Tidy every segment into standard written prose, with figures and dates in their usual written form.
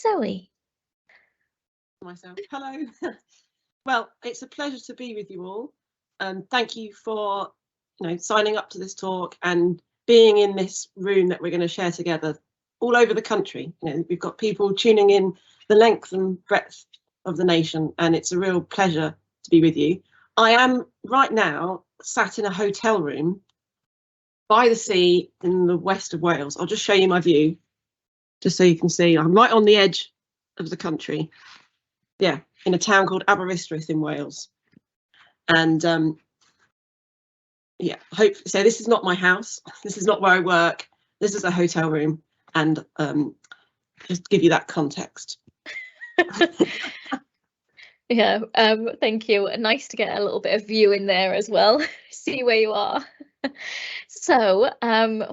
Zoe. Myself. Hello. Well, it's a pleasure to be with you all. Thank you for signing up to this talk and being in this room that we're going to share together all over the country. We've got people tuning in the length and breadth of the nation, and it's a real pleasure to be with you. I am right now sat in a hotel room by the sea in the west of Wales. I'll just show you my view, just so you can see. I'm right on the edge of the country. Yeah, in a town called Aberystwyth in Wales. And yeah, so this is not my house. This is not where I work. This is a hotel room, and just to give you that context. Yeah, thank you. Nice to get a little bit of view in there as well. See where you are. So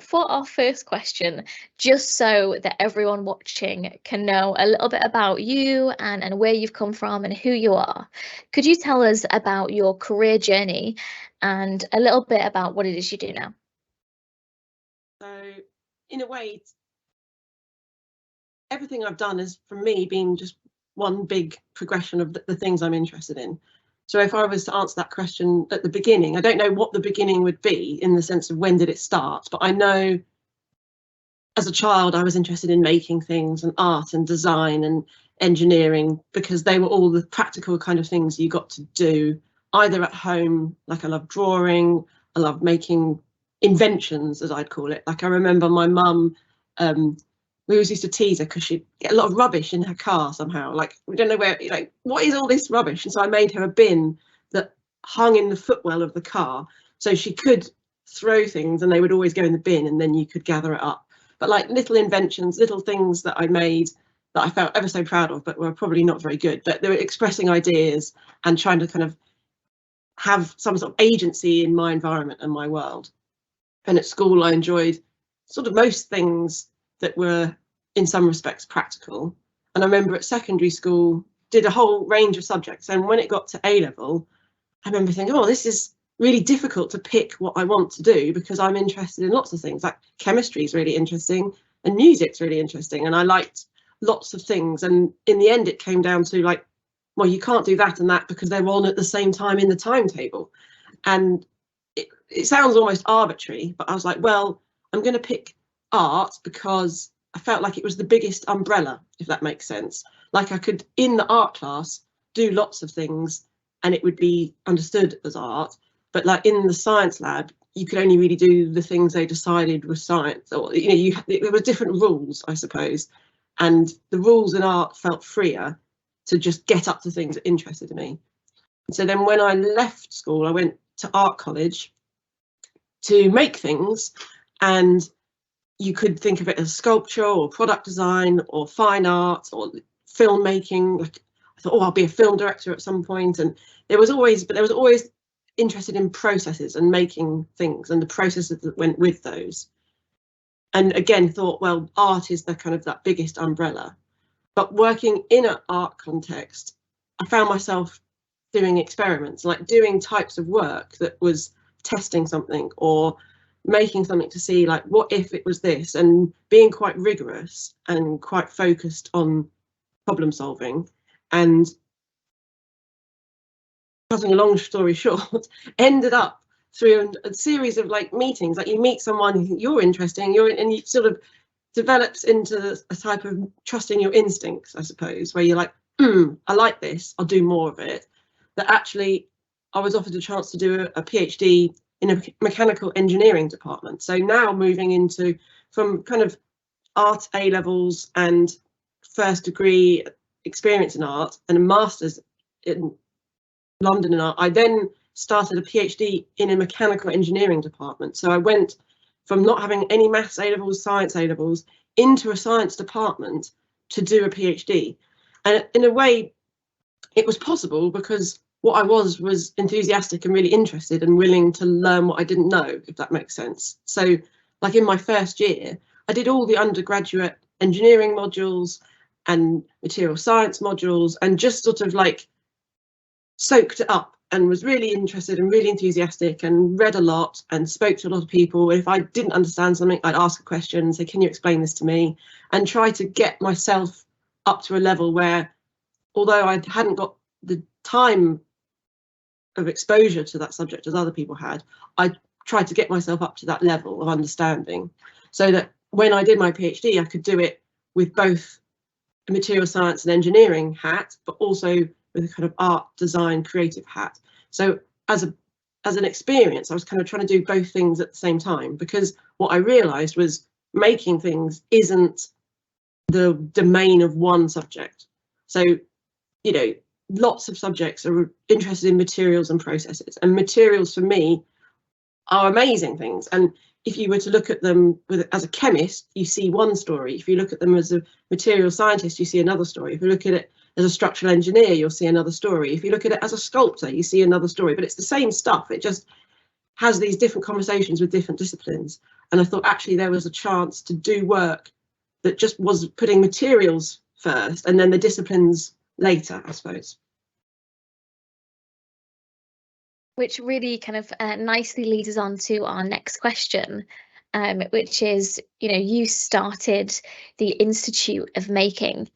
for our first question, just so that everyone watching can know a little bit about you and where you've come from and who you are, could you tell us about your career journey and a little bit about what it is you do now? So in a way, everything I've done has, for me, been just one big progression of the things I'm interested in. So if I was to answer that question at the beginning, I don't know what the beginning would be in the sense of when did it start, but I know as a child I was interested in making things and art and design and engineering, because they were all the practical kind of things you got to do either at home. Like I love drawing, I love making inventions, as I'd call it. Like I remember my mum, we always used to tease her because she'd get a lot of rubbish in her car somehow. Like, we don't know where, like, what is all this rubbish? And so I made her a bin that hung in the footwell of the car so she could throw things and they would always go in the bin and then you could gather it up. But like little inventions, little things that I made that I felt ever so proud of, but were probably not very good. But they were expressing ideas and trying to kind of have some sort of agency in my environment and my world. And at school, I enjoyed sort of most things that were in some respects practical. And I remember at secondary school did a whole range of subjects, and when it got to A level I remember thinking, oh, this is really difficult to pick what I want to do, because I'm interested in lots of things. Like chemistry is really interesting and music's really interesting, and I liked lots of things. And in the end it came down to like, well, you can't do that and that because they're on at the same time in the timetable. And it sounds almost arbitrary, but I was like, well, I'm going to pick art because I felt like it was the biggest umbrella, if that makes sense. Like I could, in the art class, do lots of things and it would be understood as art, but like in the science lab you could only really do the things they decided was science, or there were different rules, I suppose, and the rules in art felt freer to just get up to things that interested me. And so then when I left school I went to art college to make things, and you could think of it as sculpture or product design or fine art or filmmaking. Like, I thought, oh, I'll be a film director at some point. And there was always interested in processes and making things and the processes that went with those. And again, thought, well, art is the kind of that biggest umbrella. But working in an art context, I found myself doing experiments, like doing types of work that was testing something or making something to see, like, what if it was this, and being quite rigorous and quite focused on problem solving. And cutting a long story short, ended up through a series of like meetings, like you meet someone you think you're interesting, and you sort of develops into a type of trusting your instincts, I suppose, where you're like, I like this, I'll do more of it. That actually I was offered a chance to do a PhD in a mechanical engineering department. So now moving into, from kind of art A levels and first degree experience in art and a master's in London in art, I then started a PhD in a mechanical engineering department. So I went from not having any maths A levels, science A levels, into a science department to do a PhD. And in a way it was possible because what I was enthusiastic and really interested and willing to learn what I didn't know, if that makes sense. So like in my first year, I did all the undergraduate engineering modules and material science modules and just sort of like soaked it up and was really interested and really enthusiastic and read a lot and spoke to a lot of people. If I didn't understand something, I'd ask a question and say, can you explain this to me? And try to get myself up to a level where, although I hadn't got the time of exposure to that subject as other people had, I tried to get myself up to that level of understanding, so that when I did my PhD, I could do it with both a material science and engineering hat, but also with a kind of art, design, creative hat. So as an experience, I was kind of trying to do both things at the same time, because what I realized was making things isn't the domain of one subject. So, you know, lots of subjects are interested in materials and processes, and materials for me are amazing things. And if you were to look at them as a chemist, you see one story. If you look at them as a material scientist, you see another story. If you look at it as a structural engineer, you'll see another story. If you look at it as a sculptor, you see another story. But it's the same stuff. It just has these different conversations with different disciplines. And I thought actually there was a chance to do work that just was putting materials first and then the disciplines later, I suppose. Which really kind of nicely leads us on to our next question, which is, you know, you started the Institute of Making.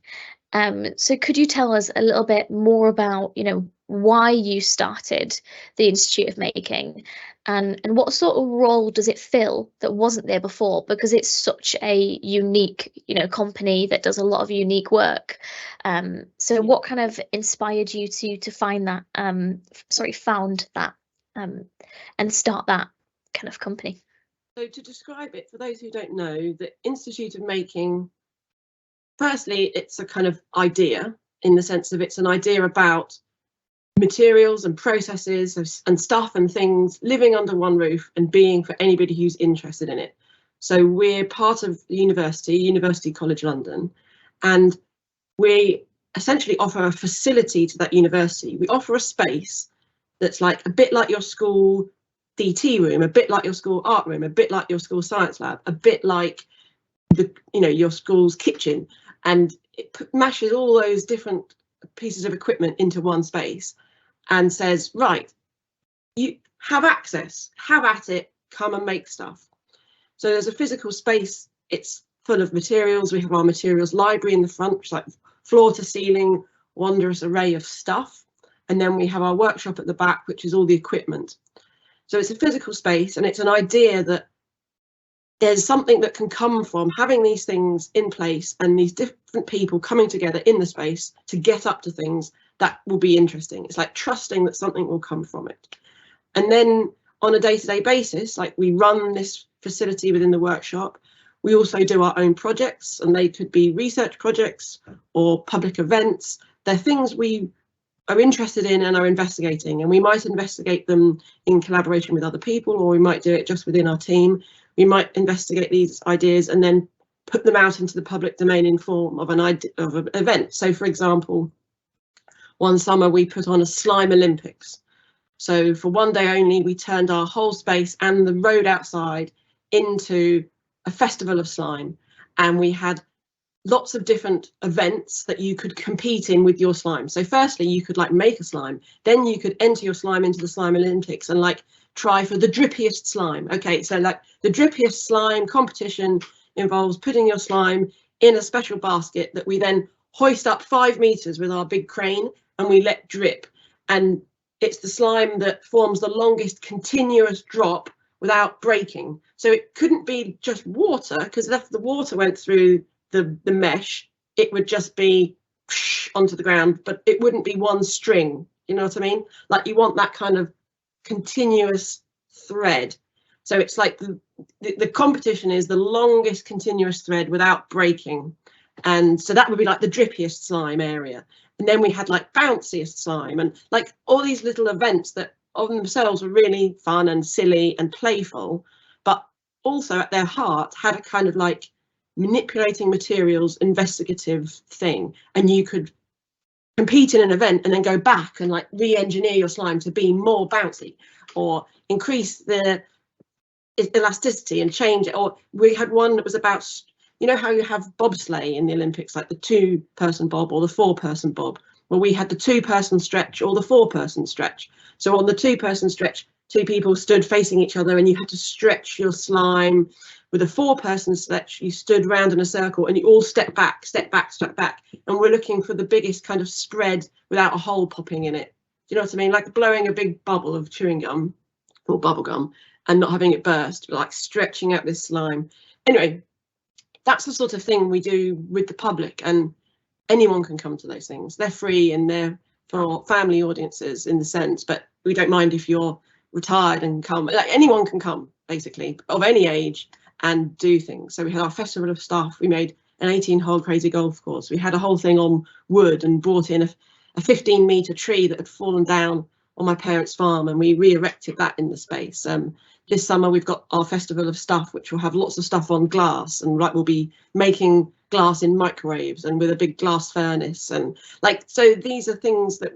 So could you tell us a little bit more about, you know, why you started the Institute of Making, and what sort of role does it fill that wasn't there before? Because it's such a unique, you know, company that does a lot of unique work. So what kind of inspired you to find that, found that, and start that kind of company? So to describe it, for those who don't know, the Institute of Making, firstly, it's a kind of idea, in the sense of it's an idea about materials and processes and stuff and things living under one roof and being for anybody who's interested in it. So we're part of the University College London, and we essentially offer a facility to that university. We offer a space that's like a bit like your school DT room, a bit like your school art room, a bit like your school science lab, a bit like the, you know, your school's kitchen, and it mashes all those different pieces of equipment into one space and says, right, you have access, have at it, come and make stuff. So there's a physical space, it's full of materials. We have our materials library in the front, which is like floor to ceiling, wondrous array of stuff. And then we have our workshop at the back, which is all the equipment. So it's a physical space, and it's an idea that there's something that can come from having these things in place and these different people coming together in the space to get up to things that will be interesting. It's like trusting that something will come from it. And then on a day-to-day basis, like we run this facility within the workshop, we also do our own projects, and they could be research projects or public events. They're things we are interested in and are investigating, and we might investigate them in collaboration with other people, or we might do it just within our team. We might investigate these ideas and then put them out into the public domain in form of an event. So, for example, one summer we put on a slime Olympics. So for one day only, we turned our whole space and the road outside into a festival of slime, and we had lots of different events that you could compete in with your slime. So firstly, you could like make a slime, then you could enter your slime into the slime Olympics and like try for the drippiest slime. Okay, so like the drippiest slime competition involves putting your slime in a special basket that we then hoist up 5 meters with our big crane and we let drip. And it's the slime that forms the longest continuous drop without breaking. So it couldn't be just water, because if the water went through the mesh, it would just be onto the ground, but it wouldn't be one string. You know what I mean? Like you want that kind of continuous thread. So it's like the competition is the longest continuous thread without breaking. And so that would be like the drippiest slime area. And then we had like bounciest slime and like all these little events that of themselves were really fun and silly and playful, but also at their heart had a kind of like manipulating materials investigative thing. And you could compete in an event and then go back and like re-engineer your slime to be more bouncy or increase the elasticity and change it. Or we had one that was about, you know how you have bobsleigh in the Olympics, like the 2-person bob or the 4-person bob? Well, we had the 2-person stretch or the 4-person stretch. So on the 2-person stretch, two people stood facing each other and you had to stretch your slime. With a 4-person stretch, you stood round in a circle and you all step back, step back, step back. And we're looking for the biggest kind of spread without a hole popping in it. Do you know what I mean? Like blowing a big bubble of chewing gum or bubble gum and not having it burst, like stretching out this slime. Anyway, that's the sort of thing we do with the public, and anyone can come to those things. They're free and they're for family audiences in the sense, but we don't mind if you're retired and come. Like anyone can come, basically, of any age, and do things. So we had our festival of stuff. We made an 18-hole crazy golf course. We had a whole thing on wood and brought in a 15-meter tree that had fallen down on my parents' farm, and we re-erected that in the space. This summer we've got our festival of stuff, which will have lots of stuff on glass, and we'll be making glass in microwaves and with a big glass furnace, and like, so these are things that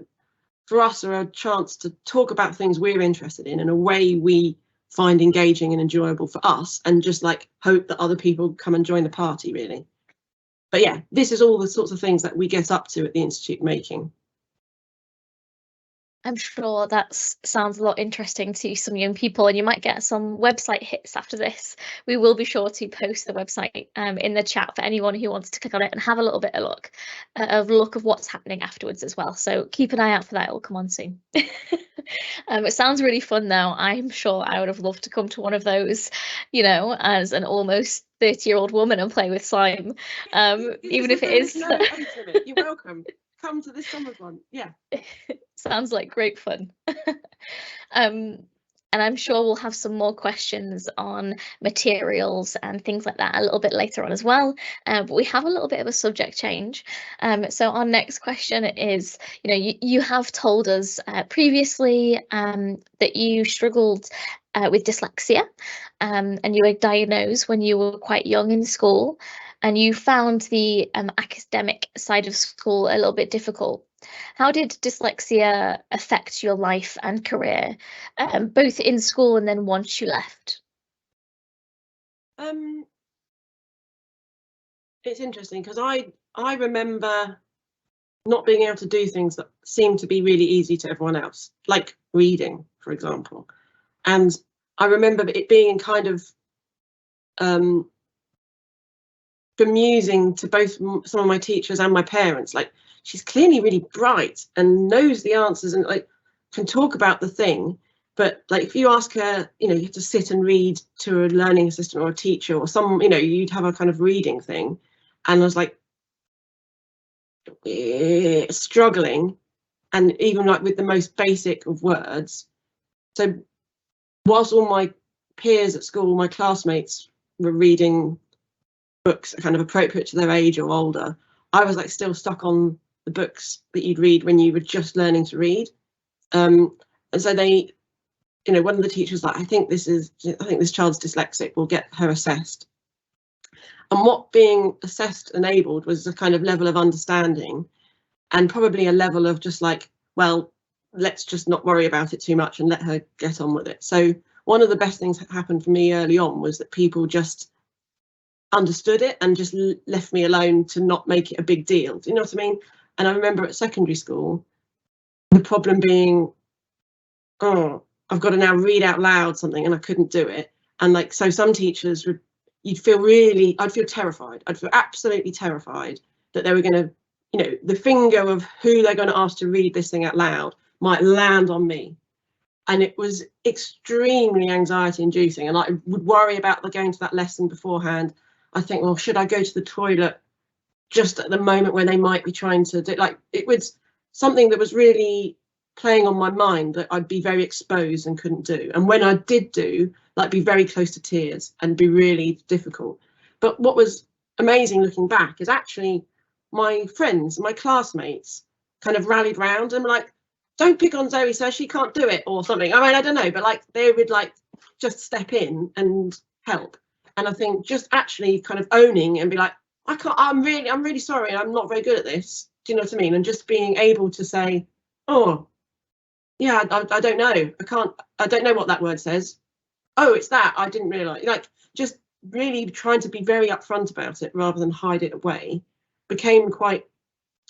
for us are a chance to talk about things we're interested in a way we find engaging and enjoyable for us, and just like hope that other people come and join the party, really. But yeah, this is all the sorts of things that we get up to at the Institute making. I'm sure that sounds a lot interesting to some young people, and you might get some website hits after this. We will be sure to post the website in the chat for anyone who wants to click on it and have a little bit of look of what's happening afterwards as well. So keep an eye out for that. It will come on soon. It sounds really fun though. I'm sure I would have loved to come to one of those, you know, as an almost 30-year-old woman and play with slime. Even if it is. No age limit. You're welcome. Come to this summer's one. Yeah. Sounds like great fun. And I'm sure we'll have some more questions on materials and things like that a little bit later on as well. But we have a little bit of a subject change. So our next question is, you know, you have told us previously that you struggled with dyslexia, and you were diagnosed when you were quite young in school, and you found the academic side of school a little bit difficult. How did dyslexia affect your life and career, both in school and then once you left? It's interesting because I remember not being able to do things that seemed to be really easy to everyone else, like reading, for example. And I remember it being kind of bemusing to both some of my teachers and my parents, like, she's clearly really bright and knows the answers and like can talk about the thing, but like if you ask her, you know, you have to sit and read to a learning assistant or a teacher or some, you know, you'd have a kind of reading thing, and I was like struggling, and even like with the most basic of words. So whilst all my peers at school, my classmates, were reading books kind of appropriate to their age or older, I was like still stuck on the books that you'd read when you were just learning to read. And so they, you know, one of the teachers was like, I think this child's dyslexic, we'll get her assessed. And what being assessed enabled was a kind of level of understanding, and probably a level of just like, well, let's just not worry about it too much and let her get on with it. So one of the best things that happened for me early on was that people just understood it and just left me alone to not make it a big deal. Do you know what I mean? And I remember at secondary school, the problem being, oh, I've got to now read out loud something, and I couldn't do it. And like, so some teachers would, I'd feel terrified. I'd feel absolutely terrified that they were going to, you know, the finger of who they're going to ask to read this thing out loud might land on me. And it was extremely anxiety inducing. And I would worry about going to that lesson beforehand. I think, well, should I go to the toilet just at the moment when they might be trying to do, like, it was something that was really playing on my mind that I'd be very exposed and couldn't do. And when I did do, like, be very close to tears and be really difficult. But what was amazing looking back is actually my friends, my classmates kind of rallied round and were like, don't pick on Zoe, so she can't do it or something. I mean, I don't know, but like they would like just step in and help. And I think just actually kind of owning and be like, I'm really sorry, I'm not very good at this. Do you know what I mean? And just being able to say, oh, yeah, I don't know. I don't know what that word says. Oh, it's that. I didn't realise. Like, just really trying to be very upfront about it rather than hide it away became quite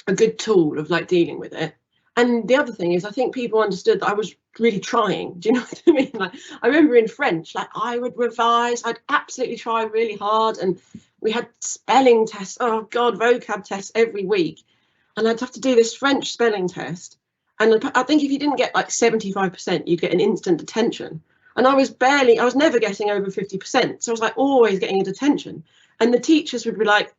a good tool of like dealing with it. And the other thing is, I think people understood that I was really trying. Do you know what I mean? Like, I remember in French, like I would revise, I'd absolutely try really hard, and we had spelling tests. Oh God, vocab tests every week, and I'd have to do this French spelling test. And I think if you didn't get like 75%, you'd get an instant detention. And I was never getting over 50%. So I was like always getting a detention. And the teachers would be like,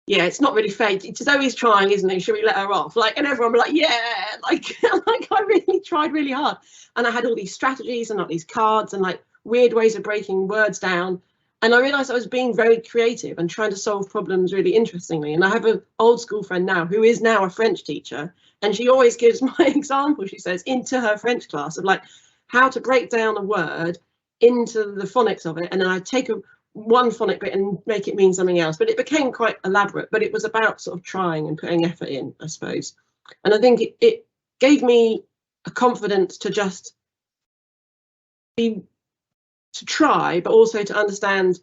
yeah, it's not really fair. Zoe's trying, isn't it? Should we let her off? Like, and everyone would be like, yeah, like, like I really tried really hard. And I had all these strategies and all these cards and like weird ways of breaking words down. And I realized I was being very creative and trying to solve problems really interestingly. And I have an old school friend now who is now a French teacher. And she always gives my example, she says, into her French class of like how to break down a word into the phonics of it. And then I take one phonic bit and make it mean something else. But it became quite elaborate, but it was about sort of trying and putting effort in, I suppose. And I think it gave me a confidence to just to try, but also to understand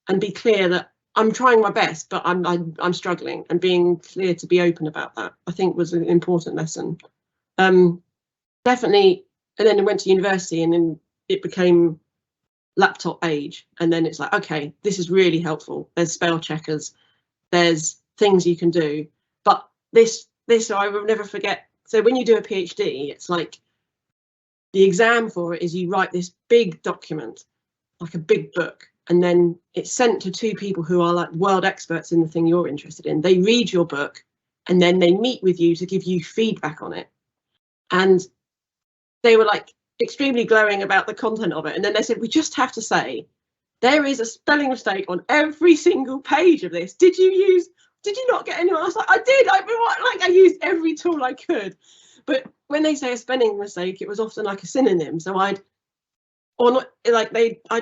and be clear that I'm trying my best, but I'm struggling, and being clear to be open about that, I think, was an important lesson. Definitely. And then I went to university, and then it became laptop age, and then it's like, okay, this is really helpful. There's spell checkers, there's things you can do. But this I will never forget. So when you do a PhD, it's like the exam for it is you write this big document, like a big book, and then it's sent to two people who are like world experts in the thing you're interested in. They read your book, and then they meet with you to give you feedback on it. And they were like extremely glowing about the content of it. And then they said, we just have to say, there is a spelling mistake on every single page of this. Did you not get anyone? I was like, I did. I used every tool I could. But when they say a spelling mistake, it was often like a synonym. So I'd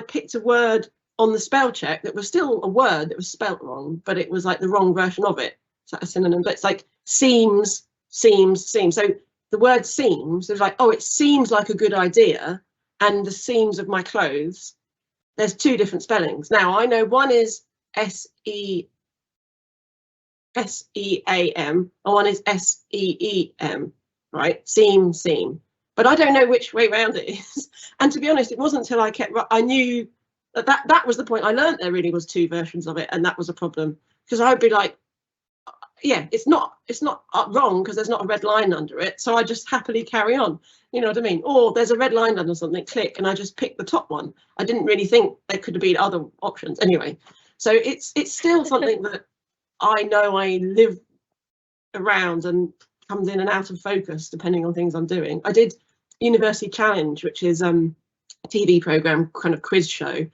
picked a word on the spell check that was still a word that was spelt wrong, but it was like the wrong version of it. It's like a synonym, but it's like seems. So the word seems, it was like, oh, it seems like a good idea. And the seams of my clothes, there's two different spellings. Now I know one is SEAM and one is SEEM, right? Seam. But I don't know which way round it is. And to be honest, it wasn't until I knew that was the point. I learned there really was two versions of it, and that was a problem, because I'd be like, yeah, it's not wrong because there's not a red line under it, so I just happily carry on, you know what I mean? Or there's a red line under something, click, and I just pick the top one. I didn't really think there could have been other options anyway. So it's still something that I know I live around and comes in and out of focus depending on things I'm doing. I did University Challenge, which is a TV program, kind of quiz show,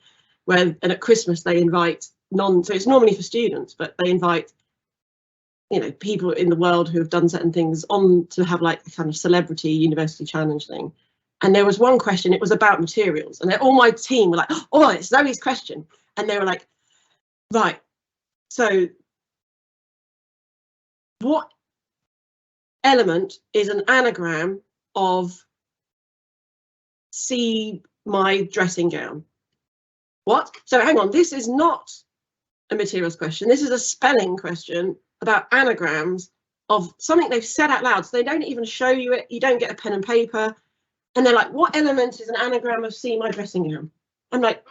and at Christmas they invite so it's normally for students, but they invite, you know, people in the world who have done certain things on to have like a kind of celebrity university challenge thing. And there was one question, it was about materials, and all my team were like, oh, it's Zoe's question. And they were like, right, so what element is an anagram of see my dressing gown? What? So hang on, this is not a materials question, this is a spelling question about anagrams of something they've said out loud. So they don't even show you it, you don't get a pen and paper, and they're like, what element is an anagram of see my dressing gown? I'm like,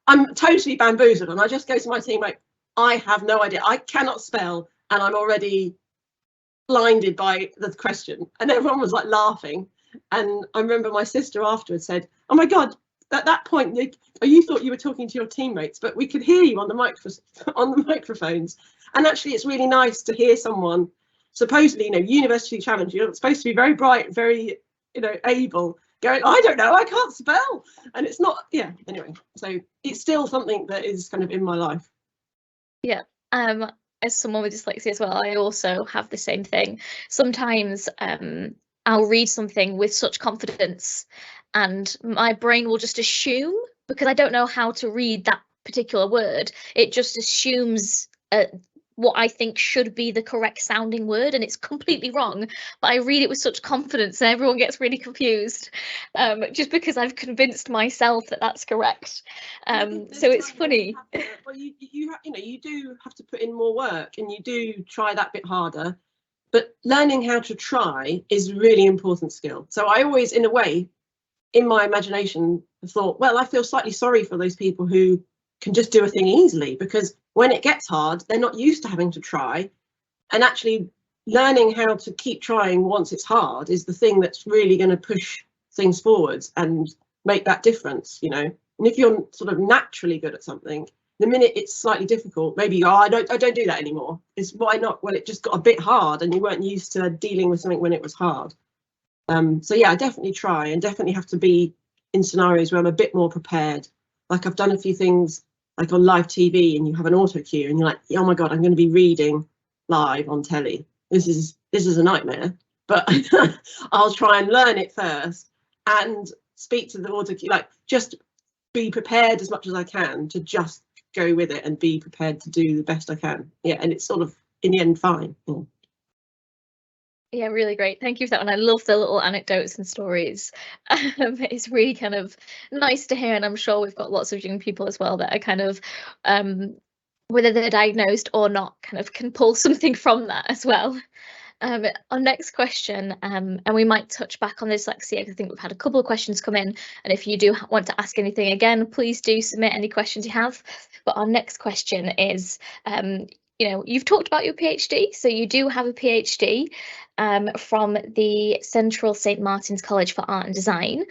I'm totally bamboozled, and I just go to my team like, I have no idea, I cannot spell, and I'm already blinded by the question. And everyone was like laughing, and I remember my sister afterwards said, oh my god, at that point you thought you were talking to your teammates, but we could hear you on the microphones. And actually it's really nice to hear someone, supposedly, you know, University Challenge, you're supposed to be very bright, very, you know, able, going, I don't know, I can't spell. And it's not, yeah, anyway, so it's still something that is kind of in my life. Yeah. As someone with dyslexia as well, I also have the same thing. Sometimes I'll read something with such confidence and my brain will just assume, because I don't know how to read that particular word, it just assumes what I think should be the correct sounding word, and it's completely wrong, but I read it with such confidence and everyone gets really confused, just because I've convinced myself that that's correct. So it's funny. Well, you do have to put in more work, and you do try that bit harder, but learning how to try is a really important skill. So I always, in a way, in my imagination, have thought, well, I feel slightly sorry for those people who can just do a thing easily, because when it gets hard, they're not used to having to try. And actually learning how to keep trying once it's hard is the thing that's really going to push things forwards and make that difference, you know. And if you're sort of naturally good at something, the minute it's slightly difficult, maybe you go, oh, I don't do that anymore. It's why not? Well, it just got a bit hard and you weren't used to dealing with something when it was hard. So yeah, I definitely try, and definitely have to be in scenarios where I'm a bit more prepared. Like I've done a few things like on live TV, and you have an auto cue and you're like, oh my God, I'm going to be reading live on telly. This is a nightmare, but I'll try and learn it first and speak to the auto cue, like just be prepared as much as I can to just go with it and be prepared to do the best I can. Yeah, and it's sort of in the end fine. Yeah. Yeah, really great. Thank you for that one. I love the little anecdotes and stories. It's really kind of nice to hear, and I'm sure we've got lots of young people as well that are kind of, whether they're diagnosed or not, kind of can pull something from that as well. Our next question, and we might touch back on dyslexia, because I think we've had a couple of questions come in, and if you do want to ask anything again, please do submit any questions you have. But our next question is, you know, you've talked about your PhD, so you do have a PhD from the Central St Martin's College for Art and Design,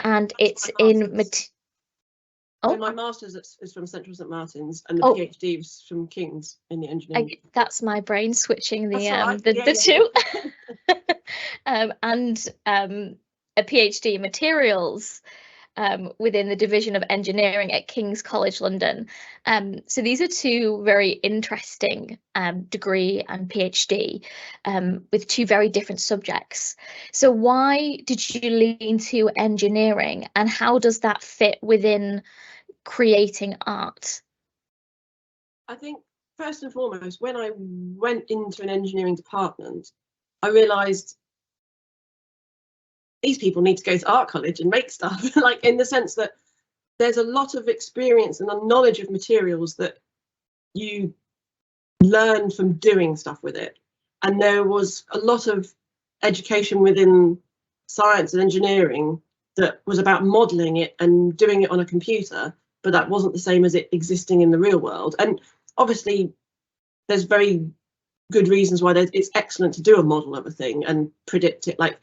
and it's in So my master's is from Central St Martin's, and the PhD was from King's in the engineering. That's my brain switching the right. two. And a PhD in materials within the Division of Engineering at King's College London. So these are two very interesting degree and PhD with two very different subjects. So why did you lean to engineering, and how does that fit within creating art? I think first and foremost, when I went into an engineering department, I realised these people need to go to art college and make stuff, like in the sense that there's a lot of experience and a knowledge of materials that you learn from doing stuff with it. And there was a lot of education within science and engineering that was about modelling it and doing it on a computer, but that wasn't the same as it existing in the real world. And obviously there's very good reasons why it's excellent to do a model of a thing and predict it, like,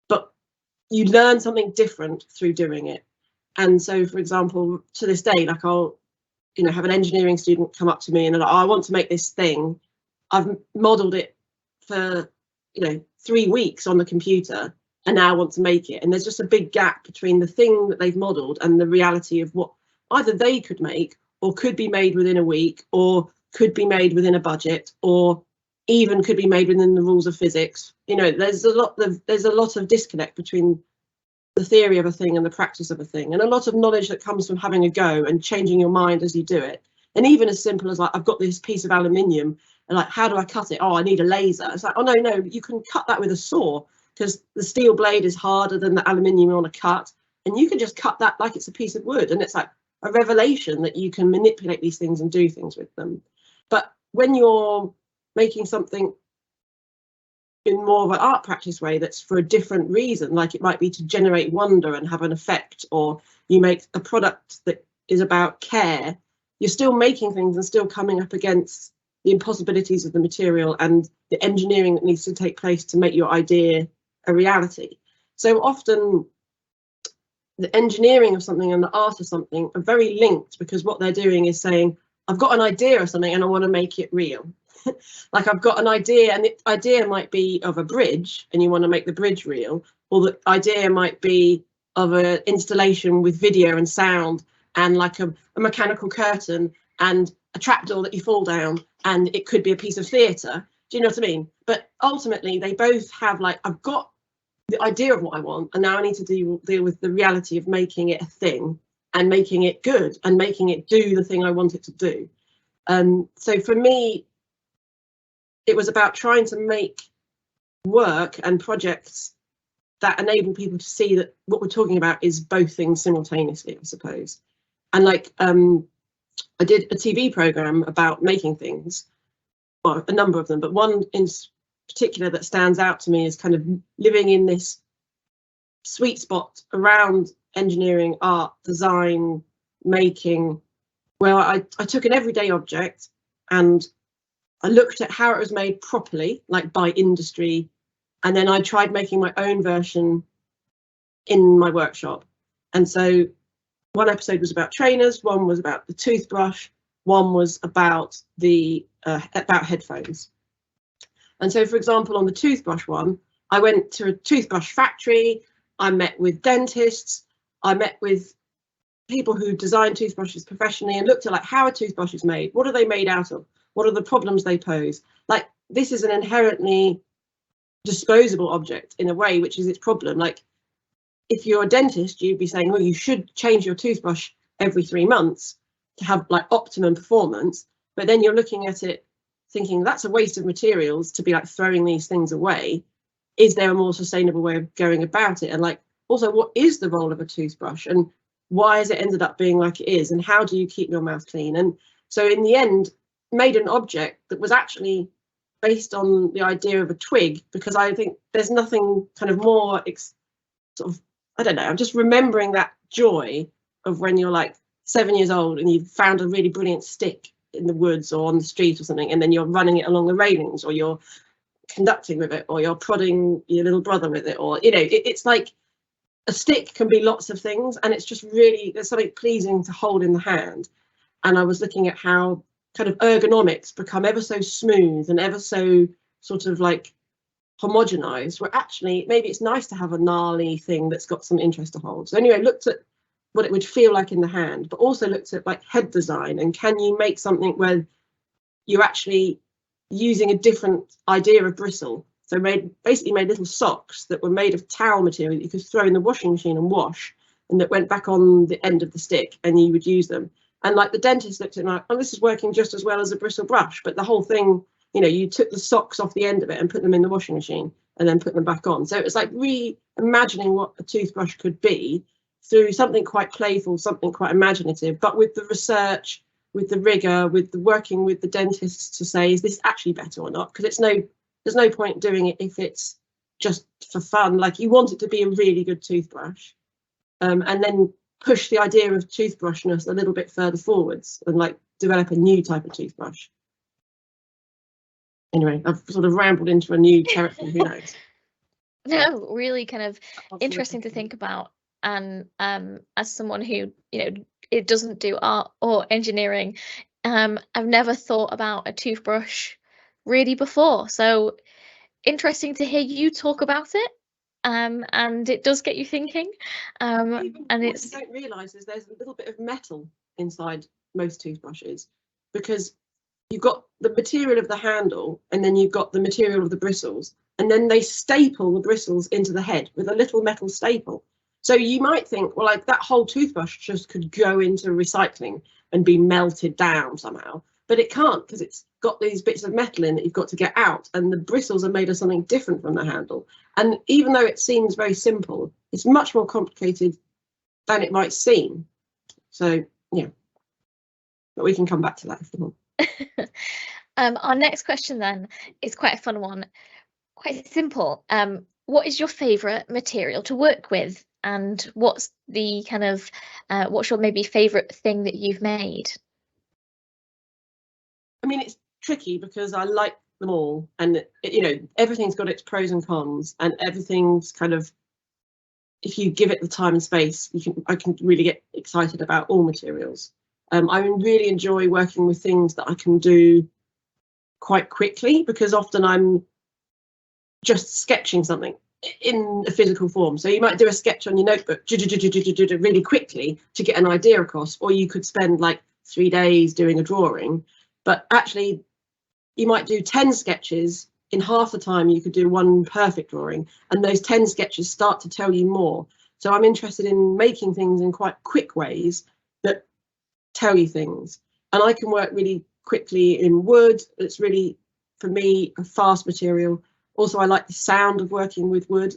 but you learn something different through doing it. And so, for example, to this day, like I'll, you know, have an engineering student come up to me and they're like, oh, I want to make this thing. I've modelled it for, you know, 3 weeks on the computer, and now I want to make it. And there's just a big gap between the thing that they've modelled and the reality of what either they could make, or could be made within a week, or could be made within a budget, or even could be made within the rules of physics. You know, there's a lot of disconnect between the theory of a thing and the practice of a thing, and a lot of knowledge that comes from having a go and changing your mind as you do it. And even as simple as like, I've got this piece of aluminium and like, how do I cut it? Oh, I need a laser. It's like, oh no, you can cut that with a saw, because the steel blade is harder than the aluminium you want to cut, and you can just cut that like it's a piece of wood. And it's like a revelation that you can manipulate these things and do things with them. But when you're making something in more of an art practice way that's for a different reason, like it might be to generate wonder and have an effect, or you make a product that is about care, you're still making things and still coming up against the impossibilities of the material and the engineering that needs to take place to make your idea a reality. So often the engineering of something and the art of something are very linked, because what they're doing is saying, I've got an idea of something and I want to make it real. Like I've got an idea, and the idea might be of a bridge and you want to make the bridge real, or the idea might be of an installation with video and sound and like a mechanical curtain and a trapdoor that you fall down, and it could be a piece of theatre. Do you know what I mean? But ultimately they both have like, I've got the idea of what I want, and now I need to deal with the reality of making it a thing and making it good and making it do the thing I want it to do. So for me, it was about trying to make work and projects that enable people to see that what we're talking about is both things simultaneously, I suppose. And like I did a TV program about making things, well, a number of them, but one particular that stands out to me is kind of living in this sweet spot around engineering, art, design, making, where I took an everyday object and I looked at how it was made properly, like by industry, and then I tried making my own version in my workshop. And so one episode was about trainers, one was about the toothbrush, one was about the about headphones. And so, for example, on the toothbrush one, I went to a toothbrush factory, I met with dentists, I met with people who design toothbrushes professionally and looked at like how a toothbrush is made, what are they made out of, what are the problems they pose. Like, this is an inherently disposable object in a way, which is its problem. Like, if you're a dentist, you'd be saying, well, you should change your toothbrush every 3 months to have like optimum performance. But then you're looking at it thinking that's a waste of materials to be like throwing these things away. Is there a more sustainable way of going about it? And like, also, what is the role of a toothbrush and why has it ended up being like it is? And how do you keep your mouth clean? And so in the end, made an object that was actually based on the idea of a twig, because I think there's nothing kind of more sort of, I don't know, I'm just remembering that joy of when you're like 7 years old and you've found a really brilliant stick in the woods or on the street or something, and then you're running it along the railings, or you're conducting with it, or you're prodding your little brother with it, or, you know, it's like a stick can be lots of things, and it's just really, there's something pleasing to hold in the hand. And I was looking at how kind of ergonomics become ever so smooth and ever so sort of like homogenized, where actually maybe it's nice to have a gnarly thing that's got some interest to hold. So anyway, looked at what it would feel like in the hand, but also looked at like head design, and can you make something where you're actually using a different idea of bristle. So basically made little socks that were made of towel material that you could throw in the washing machine and wash, and that went back on the end of the stick and you would use them. And like the dentist looked at it like, oh, this is working just as well as a bristle brush, but the whole thing, you know, you took the socks off the end of it and put them in the washing machine and then put them back on. So it was like reimagining what a toothbrush could be through something quite playful, something quite imaginative, but with the research, with the rigor, with the working with the dentists to say, is this actually better or not? Because there's no point doing it if it's just for fun. Like, you want it to be a really good toothbrush, and then push the idea of toothbrushness a little bit further forwards and like develop a new type of toothbrush. Anyway, I've sort of rambled into a new territory, who knows? No, really kind of interesting to think about. And as someone who, you know, it doesn't do art or engineering, I've never thought about a toothbrush really before. So interesting to hear you talk about it. And it does get you thinking. And it's, what you don't realise is there's a little bit of metal inside most toothbrushes, because you've got the material of the handle and then you've got the material of the bristles, and then they staple the bristles into the head with a little metal staple. So you might think, well, like that whole toothbrush just could go into recycling and be melted down somehow, but it can't, because it's got these bits of metal in that you've got to get out, and the bristles are made of something different from the handle. And even though it seems very simple, it's much more complicated than it might seem. So yeah, but we can come back to that if you want. Our next question then is quite a fun one, quite simple. What is your favourite material to work with, and what's the kind of what's your maybe favourite thing that you've made? I mean, it's tricky because I like them all, and you know, everything's got its pros and cons, and everything's kind of, if you give it the time and space, I can really get excited about all materials. I really enjoy working with things that I can do quite quickly, because often I'm just sketching something in a physical form. So you might do a sketch on your notebook really quickly to get an idea across, or you could spend like 3 days doing a drawing, but actually you might do 10 sketches in half the time you could do one perfect drawing, and those 10 sketches start to tell you more. So I'm interested in making things in quite quick ways that tell you things, and I can work really quickly in wood. It's really, for me, a fast material. Also, I like the sound of working with wood,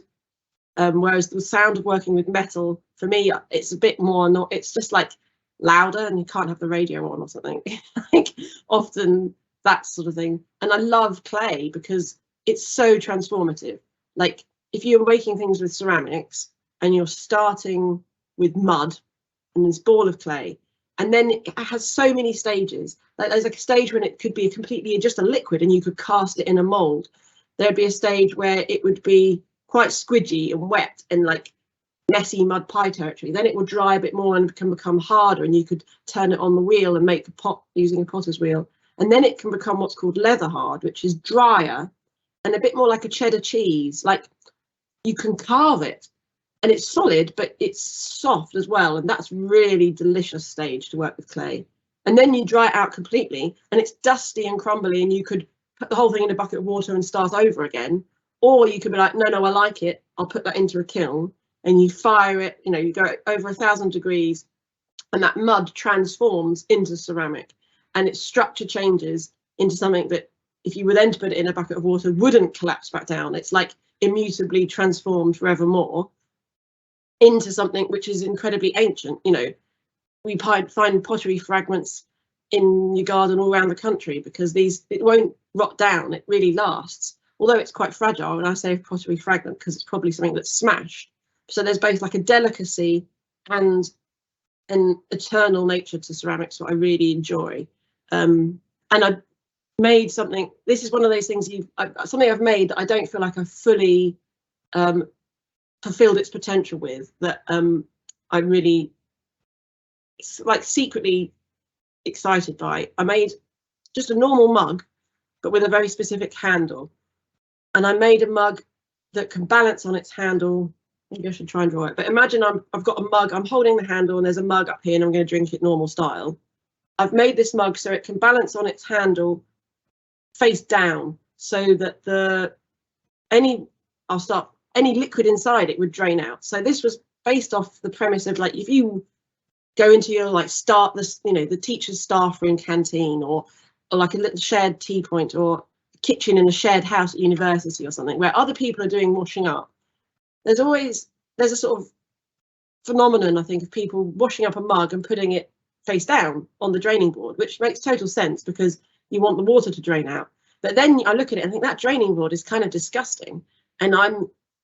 whereas the sound of working with metal, for me, it's a bit more, not, it's just like louder and you can't have the radio on or something. Like often that sort of thing. And I love clay because it's so transformative. Like if you're making things with ceramics and you're starting with mud and this ball of clay, and then it has so many stages. Like there's like a stage when it could be completely just a liquid and you could cast it in a mold. There'd be a stage where it would be quite squidgy and wet and like messy mud pie territory. Then it will dry a bit more and can become harder, and you could turn it on the wheel and make a pot using a potter's wheel. And then it can become what's called leather hard, which is drier and a bit more like a cheddar cheese. Like you can carve it and it's solid, but it's soft as well. And that's really delicious stage to work with clay. And then you dry it out completely and it's dusty and crumbly, and you could put the whole thing in a bucket of water and start over again. Or you could be like, no, I like it. I'll put that into a kiln, and you fire it, you know, you go over 1,000 degrees and that mud transforms into ceramic, and its structure changes into something that if you were then to put it in a bucket of water wouldn't collapse back down. It's like immutably transformed forevermore into something which is incredibly ancient. You know, we find pottery fragments in your garden all around the country because it won't rot down, it really lasts, although it's quite fragile. And I say pottery fragment because it's probably something that's smashed. So there's both like a delicacy and an eternal nature to ceramics, what I really enjoy. And I made something, this is one of those things something I've made that I don't feel like I've fully fulfilled its potential with, that I'm really like secretly excited by. I made just a normal mug, but with a very specific handle. And I made a mug that can balance on its handle. Maybe I should try and draw it, but imagine I've got a mug, I'm holding the handle and there's a mug up here and I'm going to drink it normal style. I've made this mug so it can balance on its handle face down, so that any liquid inside it would drain out. So this was based off the premise of, like, if you go into your the teacher's staff room canteen, or like a little shared tea point, or kitchen in a shared house at university or something where other people are doing washing up, there's a sort of phenomenon, I think, of people washing up a mug and putting it face down on the draining board, which makes total sense because you want the water to drain out. But then I look at it and think that draining board is kind of disgusting. And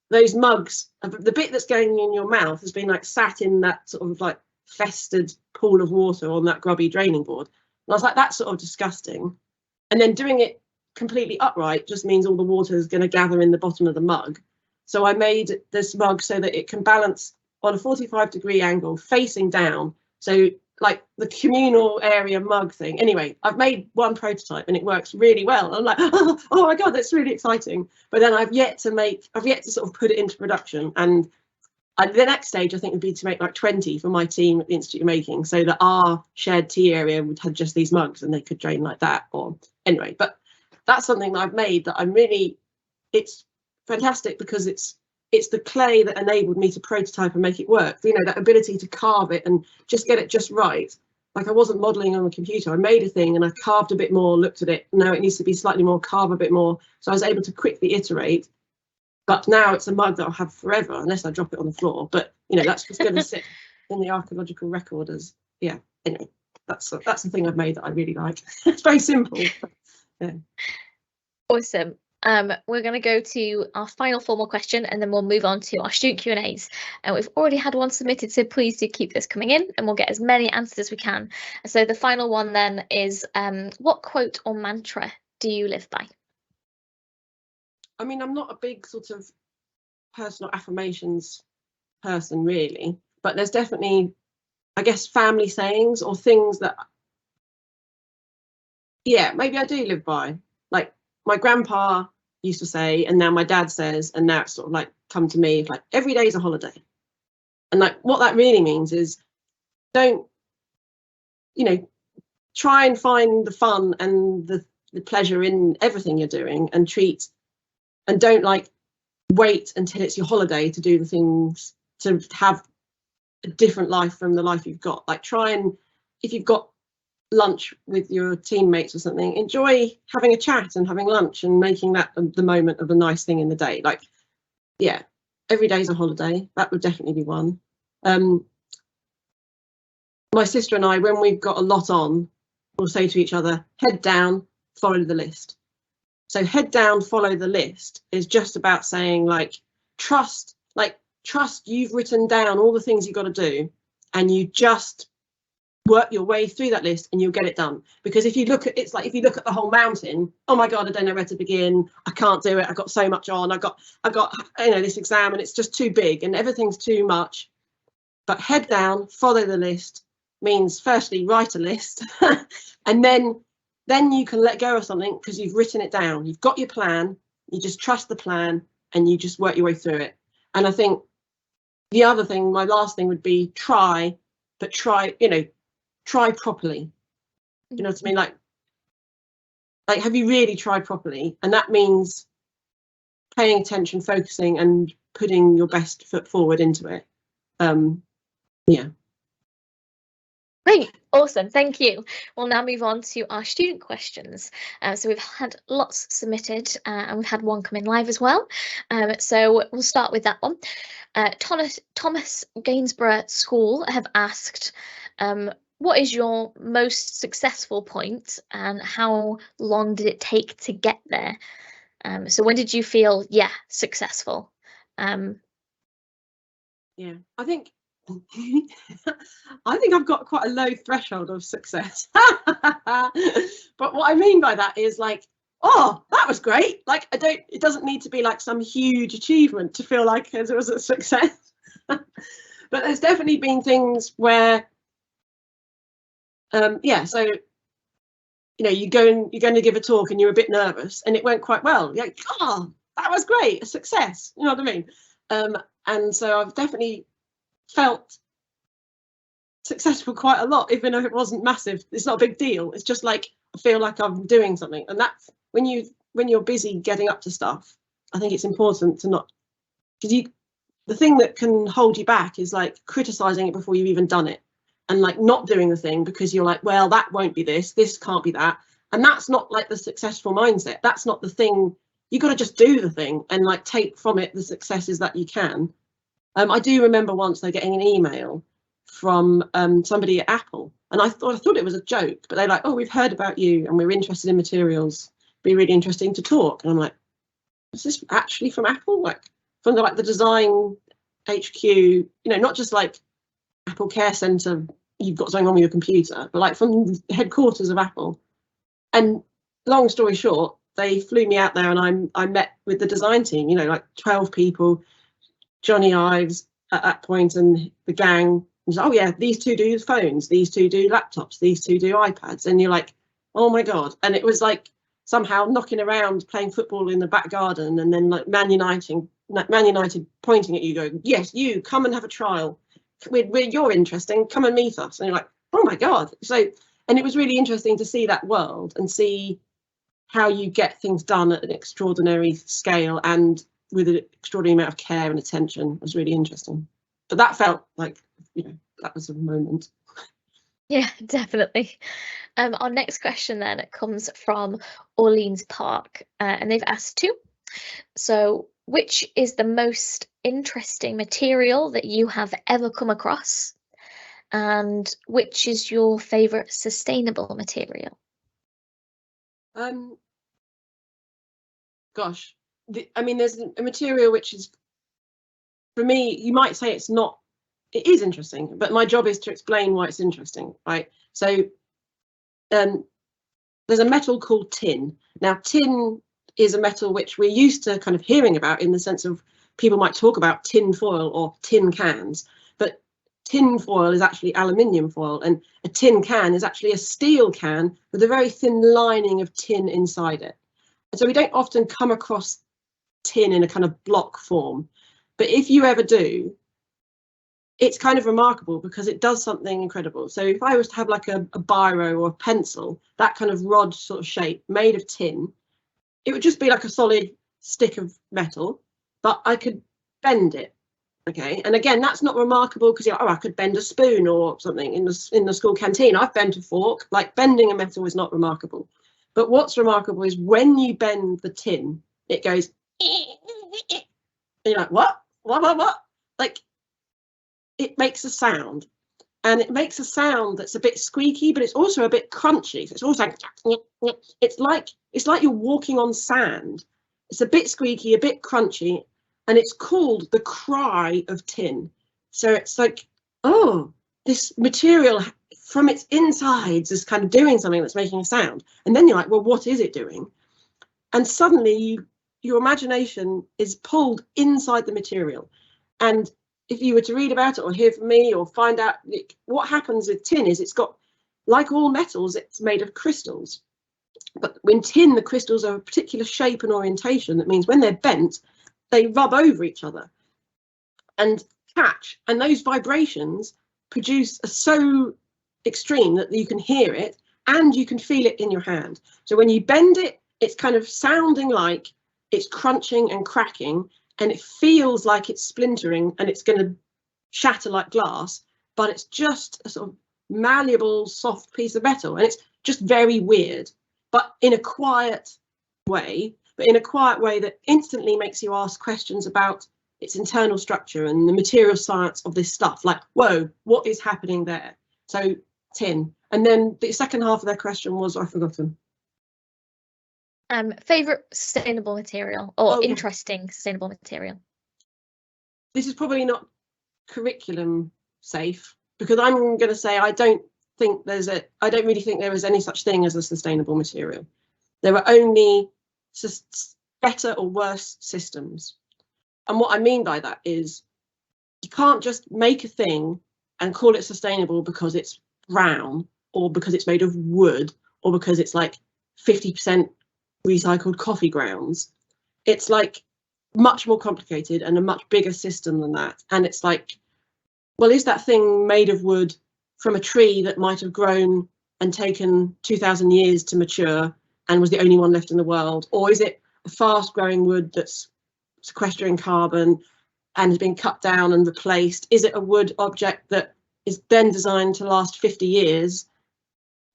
those mugs, the bit that's going in your mouth has been like sat in that sort of like festered pool of water on that grubby draining board. And I was like, that's sort of disgusting. And then doing it completely upright just means all the water is going to gather in the bottom of the mug. So I made this mug so that it can balance on a 45-degree angle facing down. So like the communal area mug thing. Anyway, I've made one prototype and it works really well. I'm like, oh my God, that's really exciting. But then I've yet to sort of put it into production. And the next stage, I think, would be to make like 20 for my team at the Institute of Making, so that our shared tea area would have just these mugs and they could drain like that. Or anyway, but that's something that I've made that it's fantastic because it's the clay that enabled me to prototype and make it work. You know, that ability to carve it and just get it just right. Like, I wasn't modeling on the computer. I made a thing and I carved a bit more, looked at it. No, it needs to be slightly more, carve a bit more. So I was able to quickly iterate. But now it's a mug that I'll have forever unless I drop it on the floor. But, you know, that's just going to sit in the archaeological record as, yeah. Anyway, that's the thing I've made that I really like. It's very simple. But, yeah. Awesome. We're going to go to our final formal question and then we'll move on to our student Q&As. And we've already had one submitted, so please do keep this coming in and we'll get as many answers as we can. So the final one then is, what quote or mantra do you live by? I mean, I'm not a big sort of personal affirmations person really, but there's definitely, I guess, family sayings or things that, yeah, maybe I do live by. Like, my grandpa used to say, and now my dad says, and now it's sort of like come to me, like, every day is a holiday. And like, what that really means is, don't, you know, try and find the fun and the pleasure in everything you're doing, and don't like wait until it's your holiday to do the things, to have a different life from the life you've got. Like, try and, if you've got lunch with your teammates or something, enjoy having a chat and having lunch and making that the moment of a nice thing in the day. Like, yeah, every day's a holiday. That would definitely be one. My sister and I, when we've got a lot on, we'll say to each other, head down, follow the list. So head down, follow the list is just about saying trust you've written down all the things you've got to do, and you just work your way through that list and you'll get it done. Because if you look at the whole mountain, oh my God, I don't know where to begin, I can't do it, I've got so much on, I've got this exam and it's just too big and everything's too much. But head down, follow the list means firstly write a list and then you can let go of something because you've written it down, you've got your plan, you just trust the plan and you just work your way through it. And I think the other thing, my last thing would be try properly. You know what I mean? Like have you really tried properly? And that means paying attention, focusing and putting your best foot forward into it. Yeah. Great, awesome, thank you. We'll now move on to our student questions. So we've had lots submitted and we've had one come in live as well. So we'll start with that one. Thomas Gainsborough School have asked, what is your most successful point and how long did it take to get there? So when did you feel, successful? Yeah, I think I've got quite a low threshold of success. But what I mean by that is oh, that was great. It doesn't need to be some huge achievement to feel like it was a success. But there's definitely been things where so you're going to give a talk and you're a bit nervous and it went quite well. You're like, oh, that was great, a success. You know what I mean? And so I've definitely felt successful quite a lot, even though it wasn't massive. It's not a big deal. It's just I feel like I'm doing something. And that's when you're busy getting up to stuff, I think it's important to not, because the thing that can hold you back is criticizing it before you've even done it, and not doing the thing because you're well, that won't be this can't be that. And that's not the successful mindset. That's not the thing. You got to just do the thing and take from it the successes that you can. I do remember once getting an email from somebody at Apple, and I thought it was a joke, but they're oh, we've heard about you and we're interested in materials, be really interesting to talk. And I'm like, is this actually from Apple? From the design HQ, not just Apple Care Centre, you've got something wrong with your computer, but from the headquarters of Apple. And long story short, they flew me out there and I met with the design team, 12 people, Johnny Ives at that point and the gang. Was, oh yeah, these two do phones, these two do laptops, these two do iPads. And you're oh my God. And it was somehow knocking around playing football in the back garden, and then Man United pointing at you going, yes, you come and have a trial. You're interesting, come and meet us. And you're oh my God. And it was really interesting to see that world and see how you get things done at an extraordinary scale and with an extraordinary amount of care and attention. It was really interesting. But that felt that was a moment. Yeah, definitely. Our next question then comes from Orleans Park, and they've asked two. So, which is the most interesting material that you have ever come across? And which is your favourite sustainable material? Gosh, there's a material which is, for me, you might say it is interesting, but my job is to explain why it's interesting, right? So there's a metal called tin. Now, tin is a metal which we're used to kind of hearing about, in the sense of people might talk about tin foil or tin cans, but tin foil is actually aluminium foil, and a tin can is actually a steel can with a very thin lining of tin inside it. And so we don't often come across tin in a kind of block form, but if you ever do, it's kind of remarkable because it does something incredible. So if I was to have a biro or a pencil, that kind of rod sort of shape made of tin, it would just be a solid stick of metal, but I could bend it. Okay, and again, that's not remarkable because I could bend a spoon or something in the school canteen. I've bent a fork. Bending a metal is not remarkable. But what's remarkable is when you bend the tin, it goes, and you're what? It makes a sound. and it makes a sound that's a bit squeaky, but it's also a bit crunchy. So it's also it's like you're walking on sand. It's a bit squeaky, a bit crunchy, and it's called the cry of tin. So it's like, oh, this material from its insides is kind of doing something that's making a sound. And then you're like, well, what is it doing? And suddenly your imagination is pulled inside the material. And if you were to read about it or hear from me or find out, what happens with tin is it's got, like all metals, it's made of crystals. But in tin, the crystals are a particular shape and orientation. That means when they're bent, they rub over each other and catch. And those vibrations are so extreme that you can hear it and you can feel it in your hand. So when you bend it, it's kind of sounding like it's crunching and cracking, and it feels like it's splintering and it's going to shatter like glass, but it's just a sort of malleable, soft piece of metal. And it's just very weird, but in a quiet way, that instantly makes you ask questions about its internal structure and the material science of this stuff. Like, whoa, what is happening there? So tin. And then the second half of their question was, I've forgotten. Favorite sustainable material or interesting sustainable material? This is probably not curriculum safe, because I'm going to say I don't really think there is any such thing as a sustainable material. There are only better or worse systems. And what I mean by that is you can't just make a thing and call it sustainable because it's brown or because it's made of wood or because it's like 50% recycled coffee grounds. It's like much more complicated and a much bigger system than that. And it's like, well, is that thing made of wood from a tree that might have grown and taken 2,000 years to mature and was the only one left in the world? Or is it a fast growing wood that's sequestering carbon and has been cut down and replaced? Is it a wood object that is then designed to last 50 years,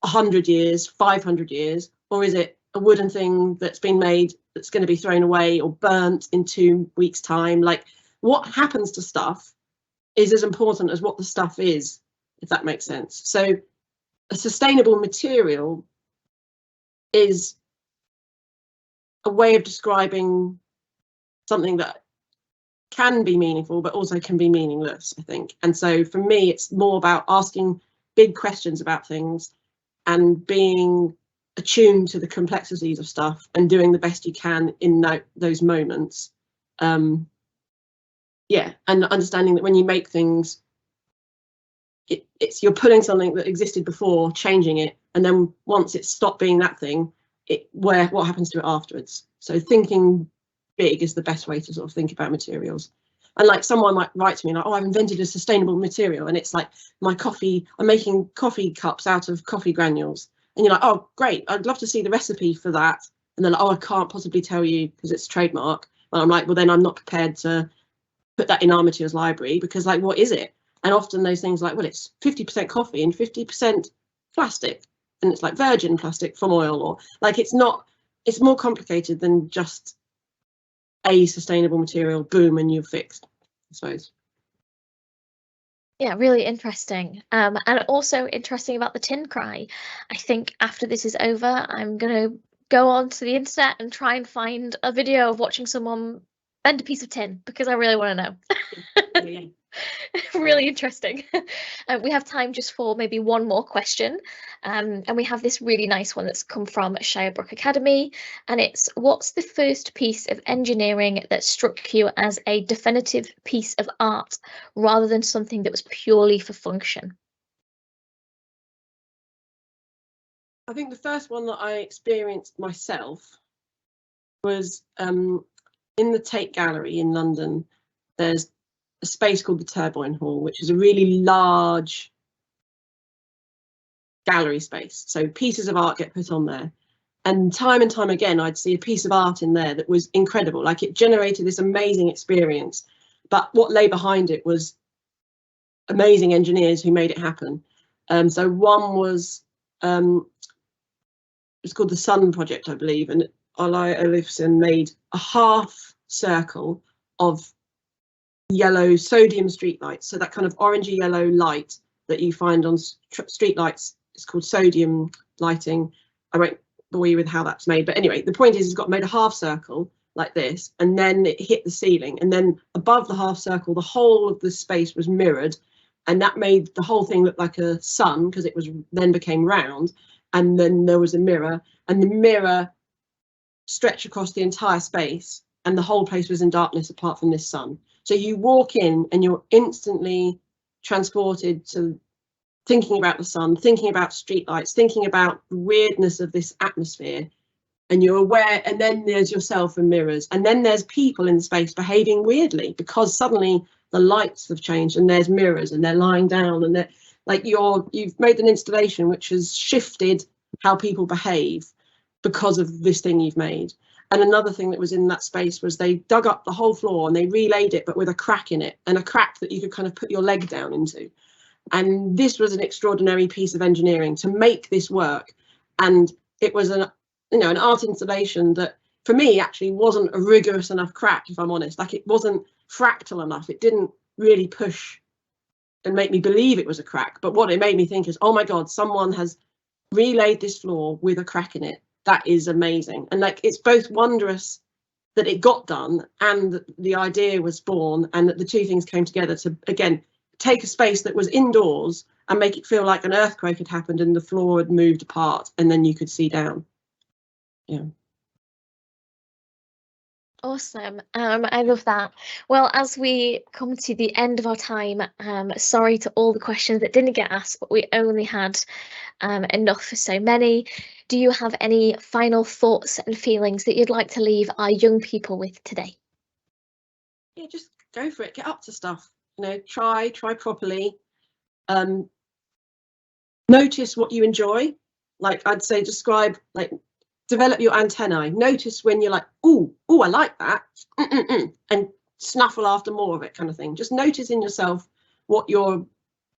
100 years, 500 years? Or is it a wooden thing that's been made that's going to be thrown away or burnt in 2 weeks' time? Like, what happens to stuff is as important as what the stuff is, if that makes sense. So a sustainable material is a way of describing something that can be meaningful but also can be meaningless, I think. And so for me, it's more about asking big questions about things and being attuned to the complexities of stuff and doing the best you can in those moments. Yeah, and understanding that when you make things, it's you're pulling something that existed before, changing it, and then once it's stopped being that thing, what happens to it afterwards? So thinking big is the best way to sort of think about materials. And like someone might write to me like, oh, I've invented a sustainable material, and it's like I'm making coffee cups out of coffee granules. And you're like, oh, great, I'd love to see the recipe for that. And they're like, oh, I can't possibly tell you because it's a trademark. And I'm like, well, then I'm not prepared to put that in our materials library, because like, what is it? And often those things like, well, it's 50% coffee and 50% plastic. And it's like virgin plastic from oil, or like, it's more complicated than just a sustainable material, boom, and you're fixed, I suppose. Yeah, really interesting. And also interesting about the tin cry. I think after this is over, I'm going to go onto the internet and try and find a video of watching someone bend a piece of tin, because I really want to know. Yeah. Really interesting. We have time just for maybe one more question, and we have this really nice one that's come from Shirebrook Academy, and it's, what's the first piece of engineering that struck you as a definitive piece of art rather than something that was purely for function? I think the first one that I experienced myself was in the Tate Gallery in London. There's a space called the Turbine Hall, which is a really large gallery space. So pieces of art get put on there. And time again, I'd see a piece of art in there that was incredible. Like, it generated this amazing experience. But what lay behind it was amazing engineers who made it happen. So one was, it's called the Sun Project, I believe. And Olai Olufsen made a half circle of yellow sodium streetlights, so that kind of orangey yellow light that you find on street lights. It's called sodium lighting. I won't bore you with how that's made, but anyway, the point is it's got made a half circle like this, and then it hit the ceiling, and then above the half circle the whole of the space was mirrored, and that made the whole thing look like a sun, because it was then became round, and then there was a mirror, and the mirror stretched across the entire space, and the whole place was in darkness apart from this sun. So you walk in and you're instantly transported to thinking about the sun, thinking about streetlights, thinking about the weirdness of this atmosphere, and you're aware, and then there's yourself and mirrors, and then there's people in the space behaving weirdly because suddenly the lights have changed and there's mirrors and they're lying down, and they're like, you've made an installation which has shifted how people behave because of this thing you've made. And another thing that was in that space was they dug up the whole floor and they relaid it, but with a crack in it, and a crack that you could kind of put your leg down into. And this was an extraordinary piece of engineering to make this work. And it was an art installation that for me actually wasn't a rigorous enough crack, if I'm honest. Like, it wasn't fractal enough. It didn't really push and make me believe it was a crack. But what it made me think is, oh my God, someone has relayed this floor with a crack in it. That is amazing. And like, it's both wondrous that it got done and that the idea was born, and that the two things came together to, again, take a space that was indoors and make it feel like an earthquake had happened and the floor had moved apart, and then you could see down. Yeah. Awesome. I love that. Well, as we come to the end of our time, sorry to all the questions that didn't get asked, but we only had enough for so many. Do you have any final thoughts and feelings that you'd like to leave our young people with today? Yeah, just go for it. Get up to stuff. Try properly. Notice what you enjoy. Like, I'd say develop your antennae. Notice when you're like, oh, I like that, and snuffle after more of it, kind of thing. Just notice in yourself where your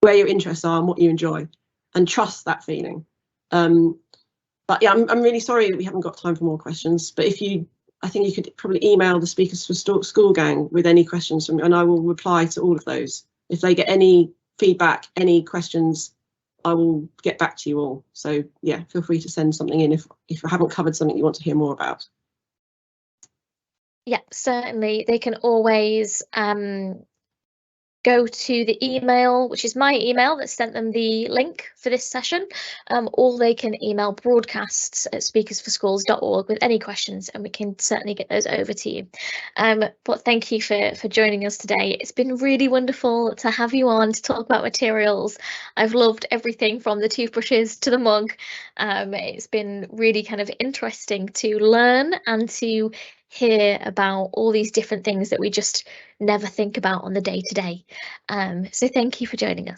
interests are and what you enjoy, and trust that feeling. But yeah, I'm really sorry that we haven't got time for more questions. But I think you could probably email the Speakers for School gang with any questions from me, and I will reply to all of those. If they get any feedback, any questions, I will get back to you all. So yeah, feel free to send something in if I haven't covered something you want to hear more about. Yeah, certainly. They can always go to the email, which is my email that sent them the link for this session, or they can email broadcasts@speakersforschools.org with any questions, and we can certainly get those over to you. But thank you for joining us today. It's been really wonderful to have you on to talk about materials. I've loved everything from the toothbrushes to the mug. It's been really kind of interesting to learn and to hear about all these different things that we just never think about on the day-to-day. So thank you for joining us.